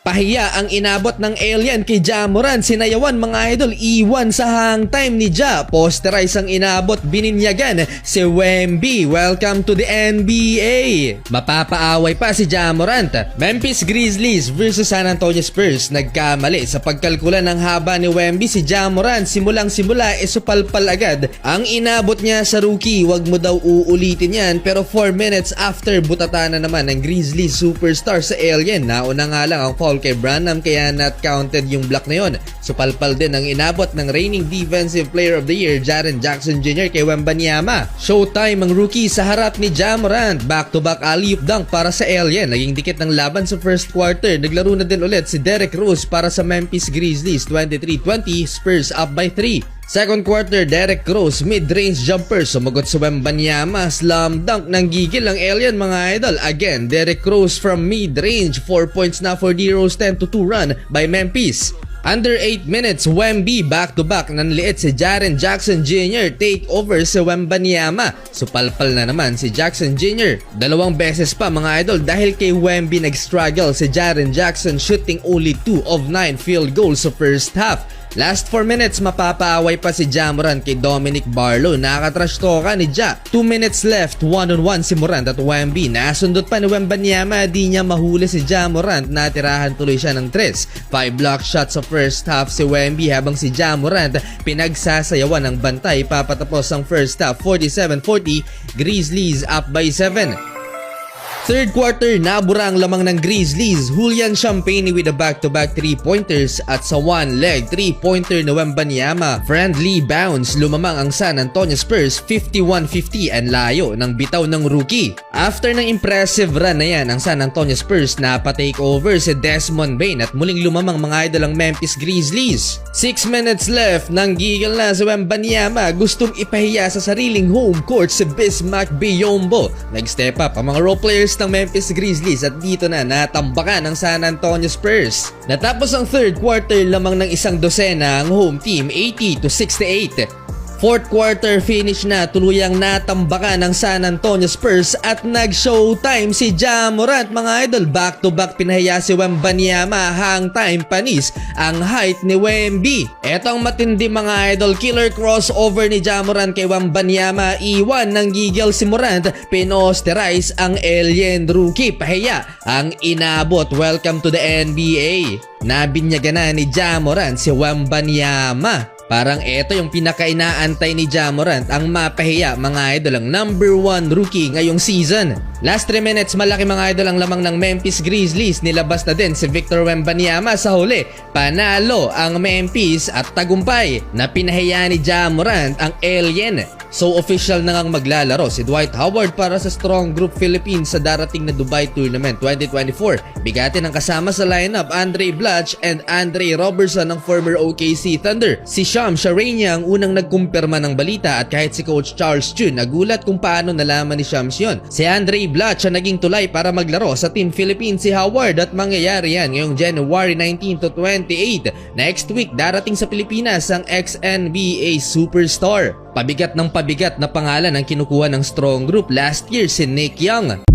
Pahiya ang inabot ng alien kay Ja Morant, sinayawan mga idol, iwan sa hang time ni Ja. Posterize ang inabot, bininyagan si Wemby. Welcome to the NBA. Mapapaaway pa si Ja Morant. Memphis Grizzlies versus San Antonio Spurs. Nagkamali sa pagkalkula ng haba ni Wemby. Si Ja Morant simulang-simula supalpal agad ang inabot niya sa rookie. Wag mo daw uulitin yan, pero 4 minutes after, butata na naman ng Grizzlies superstar sa alien. Nauna nga lang ang foul kay Branham, kaya not counted yung block na yon. Supalpal din ang inabot ng reigning Defensive Player of the Year Jaren Jackson Jr. kay Wembanyama. Showtime ang rookie sa harap ni Ja Morant. Back-to-back alley-oop dunk para sa alien. Naging dikit ng laban sa first quarter. Naglaro na din ulit si Derrick Rose para sa Memphis Grizzlies. 23-20, Spurs up by 3. Second quarter, Derrick Rose mid-range jumper, sumagot sa Wembanyama, slam dunk ng gigil ang alien mga idol. Again, Derrick Rose from mid-range, 4 points na for the Rose, 10-2 run by Memphis. Under 8 minutes, Wemby back-to-back, nanliit si Jaren Jackson Jr. take over si Wembanyama. Supalpal na naman si Jackson Jr. Dalawang beses pa mga idol dahil kay Wemby nag-struggle si Jaren Jackson, shooting only 2 of 9 field goals sa first half. Last 4 minutes, mapapaaway pa si Ja Morant kay Dominic Barlow. Nakatrash talka ni Ja. 2 minutes left, 1-on-1 si Morant at Wemby. Nasundot pa ni Wembanyama, di niya mahuli si Ja Morant. Natirahan tuloy siya ng 3. 5 block shots sa first half si Wemby, habang si Ja Morant pinagsasayawan ng bantay. Papatapos ang first half, 47-40, Grizzlies up by 7. Third quarter, nabura ang lamang ng Grizzlies. Julian Champagnie with a back-to-back 3-pointers at sa one leg 3-pointer na Wembanyama. Friendly bounce, lumamang ang San Antonio Spurs 51-50 and layo ng bitaw ng rookie. After ng impressive run na yan, ang San Antonio Spurs napatake over si Desmond Bane at muling lumamang mga idol ang Memphis Grizzlies. 6 minutes left, nanggigil na si Wembanyama. Gustong ipahiya sa sariling home court si Bismack Biyombo. Nag-step up ang mga role players ng Memphis Grizzlies at dito na natambakan ng San Antonio Spurs. Natapos ang third quarter, lamang ng isang dosena ang home team, 80-68. Fourth quarter finish na, tuluyang natambakan ng San Antonio Spurs at nag-showtime si Ja Morant mga idol. Back-to-back pinahiya si Wembanyama, hang time panis ang height ni Wemby. Eto ang matindi mga idol, killer crossover ni Ja Morant kay Wembanyama. Iwan ng gigil si Morant, pinosterize ang alien rookie. Pahiya ang inabot. Welcome to the NBA. Nabinyagan na ni Ja Morant si Wembanyama. Parang eto yung pinakainaantay ni Ja Morant, ang mapahiya mga idol, ang number 1 rookie ngayong season. Last 3 minutes, malaki mga idol ang lamang ng Memphis Grizzlies. Nilabas na din si Victor Wembanyama sa huli. Panalo ang Memphis at tagumpay na pinahiya ni Ja Morant ang alien. So official na ngang maglalaro si Dwight Howard para sa Strong Group Philippines sa darating na Dubai Tournament 2024. Bigatin ang kasama sa lineup Andre Blatch and Andre Robertson ng former OKC Thunder. Si Shams Charania ang unang nagkumpirma ng balita, at kahit si Coach Charles Chun nagulat kung paano nalaman ni Shams yon. Si Andre Blatch ang naging tulay para maglaro sa Team Philippines si Howard, at mangyayari yan ngayong January 19 to 28. Next week, darating sa Pilipinas ang ex-NBA superstar. Pabigat ng pabigat na pangalan ang kinukuha ng Strong Group last year, si Nick Young.